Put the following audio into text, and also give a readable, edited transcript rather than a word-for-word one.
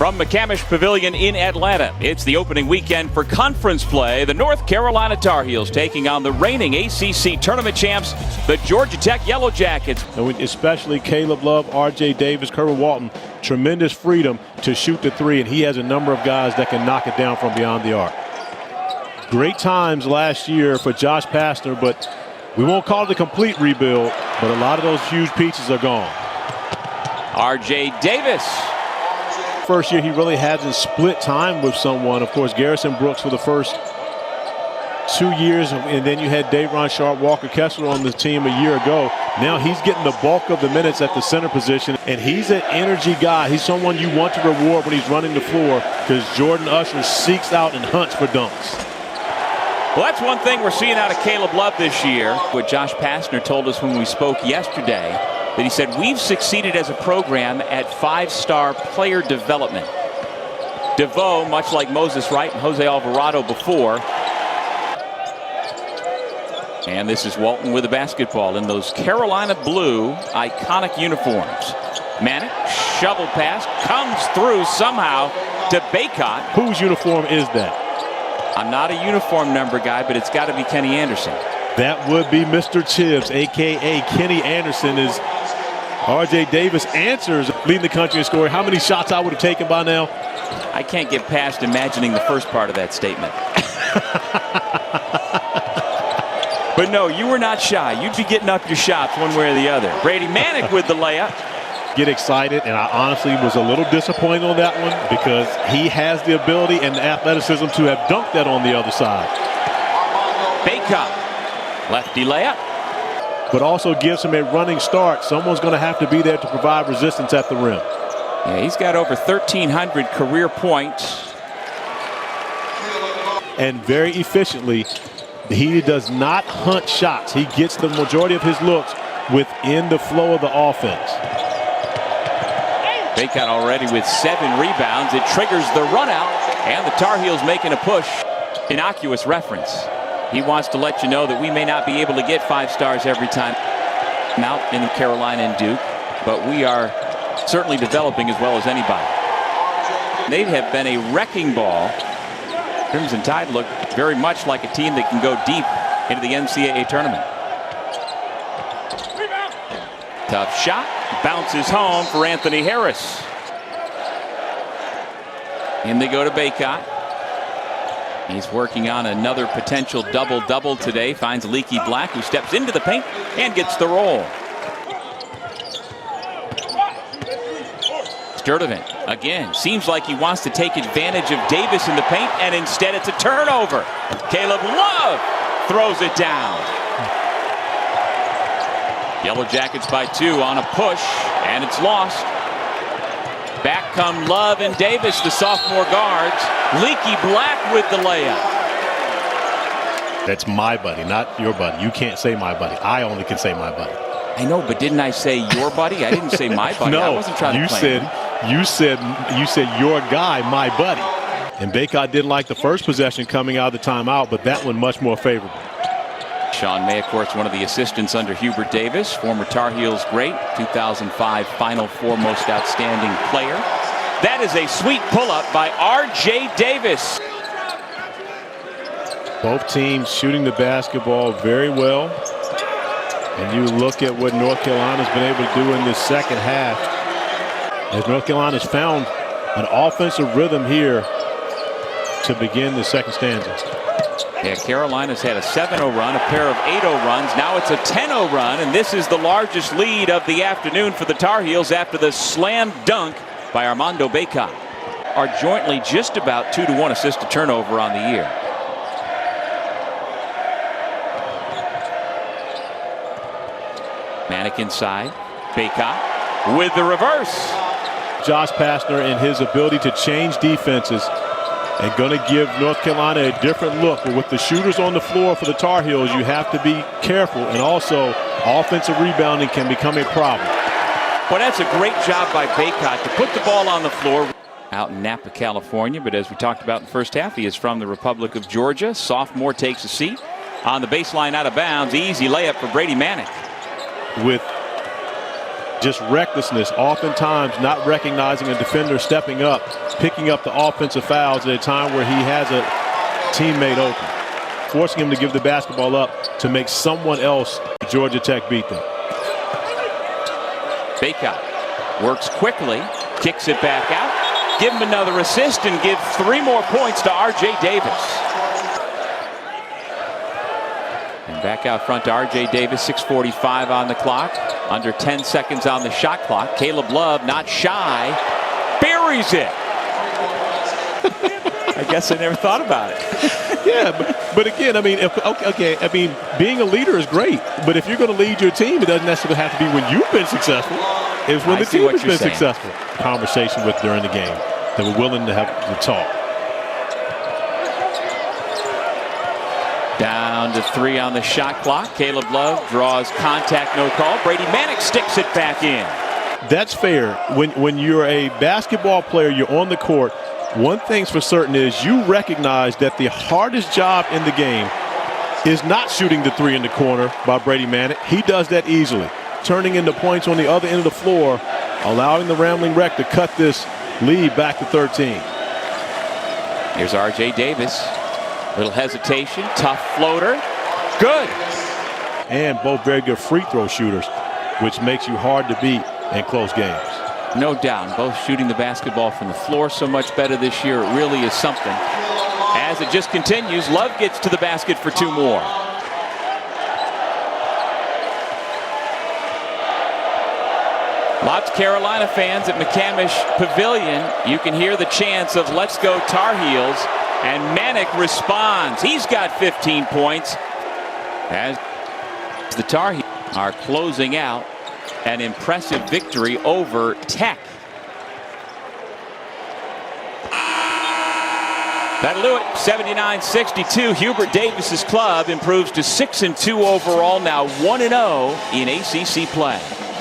From McCamish Pavilion in Atlanta, it's the opening weekend for conference play. The North Carolina Tar Heels taking on the reigning ACC tournament champs, the Georgia Tech Yellow Jackets. And especially Caleb Love, R.J. Davis, Kerwin Walton, tremendous freedom to shoot the three, and he has a number of guys that can knock it down from beyond the arc. Great times last year for Josh Pastner, but we won't call it a complete rebuild, but a lot of those huge pieces are gone. R.J. Davis. First year he really hasn't split time with someone. Of course, Garrison Brooks for the first 2 years, and then you had Davron Sharp, Walker Kessler on the team a year ago. Now he's getting the bulk of the minutes at the center position, and he's an energy guy. He's someone you want to reward when he's running the floor, because Jordan Usher seeks out and hunts for dunks. Well, that's one thing we're seeing out of Caleb Love this year. What Josh Pastner told us when we spoke yesterday, that he said, we've succeeded as a program at five-star player development. DeVoe, much like Moses Wright and Jose Alvarado before. And this is Walton with the basketball in those Carolina blue iconic uniforms. Manick, shovel pass, comes through somehow to Baycott. Whose uniform is that? I'm not a uniform number guy, but it's got to be Kenny Anderson. That would be Mr. Tibbs, a.k.a. Kenny Anderson. Is R.J. Davis answers, leading the country in scoring. How many shots I would have taken by now? I can't get past imagining the first part of that statement. But no, you were not shy. You'd be getting up your shots one way or the other. Brady Manick with the layup. Get excited, and I honestly was a little disappointed on that one, because he has the ability and the athleticism to have dunked that on the other side. Baycott, lefty layup. But also gives him a running start. Someone's going to have to be there to provide resistance at the rim. Yeah, he's got over 1,300 career points. And very efficiently, he does not hunt shots. He gets the majority of his looks within the flow of the offense. Baycott already with 7 rebounds. It triggers the run out, and the Tar Heels making a push. Innocuous reference. He wants to let you know that we may not be able to get 5 stars every time out in Carolina and Duke, but we are certainly developing as well as anybody. They have been a wrecking ball. Crimson Tide look very much like a team that can go deep into the NCAA tournament. Tough shot, bounces home for Anthony Harris. And they go to Baycott. He's working on another potential double-double today. Finds Leaky Black, who steps into the paint and gets the roll. Sturdivant, again, seems like he wants to take advantage of Davis in the paint, and instead it's a turnover. Caleb Love throws it down. Yellow Jackets by 2 on a push, and it's lost. Back come Love and Davis, the sophomore guards. Leaky Black with the layup. That's my buddy, not your buddy. You can't say my buddy. I only can say my buddy. I know, but didn't I say your buddy? I didn't say my buddy. No, I wasn't trying to play you said your guy, my buddy. And Baycott didn't like the first possession coming out of the timeout, but that one much more favorable. Sean May, of course, one of the assistants under Hubert Davis, former Tar Heels great, 2005 Final Four most outstanding player. That is a sweet pull-up by R.J. Davis. Both teams shooting the basketball very well. And you look at what North Carolina's been able to do in this second half, as North Carolina's found an offensive rhythm here to begin the second stanza. Yeah, Carolina's had a 7-0 run, a pair of 8-0 runs. Now it's a 10-0 run, and this is the largest lead of the afternoon for the Tar Heels after the slam dunk by Armando Baycott. Are jointly just about 2-to-1 assist to turnover on the year. Manick inside. Baycott with the reverse. Josh Pastner and his ability to change defenses and going to give North Carolina a different look. But with the shooters on the floor for the Tar Heels, you have to be careful. And also, offensive rebounding can become a problem. Well, that's a great job by Baycott to put the ball on the floor. Out in Napa, California. But as we talked about in the first half, he is from the Republic of Georgia. Sophomore takes a seat on the baseline out of bounds. Easy layup for Brady Manick. With Just recklessness, oftentimes not recognizing a defender stepping up, picking up the offensive fouls at a time where he has a teammate open, forcing him to give the basketball up to make someone else, Georgia Tech, beat them. Baycott works quickly, kicks it back out, give him another assist, and give 3 more points to R.J. Davis. And back out front to R.J. Davis, 6:45 on the clock, under 10 seconds on the shot clock. Caleb Love, not shy, buries it. I guess I never thought about it. Yeah, but again, I mean, I mean, being a leader is great, but if you're going to lead your team, it doesn't necessarily have to be when you've been successful. It's when the team has been successful. Conversation with during the game that we're willing to have to talk. Down to 3 on the shot clock. Caleb Love draws contact, no call. Brady Manick sticks it back in. That's fair. When you're a basketball player, you're on the court. One thing's for certain is you recognize that the hardest job in the game is not shooting the 3 in the corner by Brady Manick. He does that easily, turning into points on the other end of the floor, allowing the Rambling Wreck to cut this lead back to 13. Here's R.J. Davis. Little hesitation, tough floater. Good. And both very good free throw shooters, which makes you hard to beat in close games. No doubt, both shooting the basketball from the floor so much better this year. It really is something. As it just continues, Love gets to the basket for 2 more. Lots of Carolina fans at McCamish Pavilion. You can hear the chants of "Let's go Tar Heels," and Manick responds. He's got 15 points as the Tar Heels are closing out an impressive victory over Tech. That'll do it. 79-62. Hubert Davis's club improves to 6-2 overall, now 1-0 in ACC play.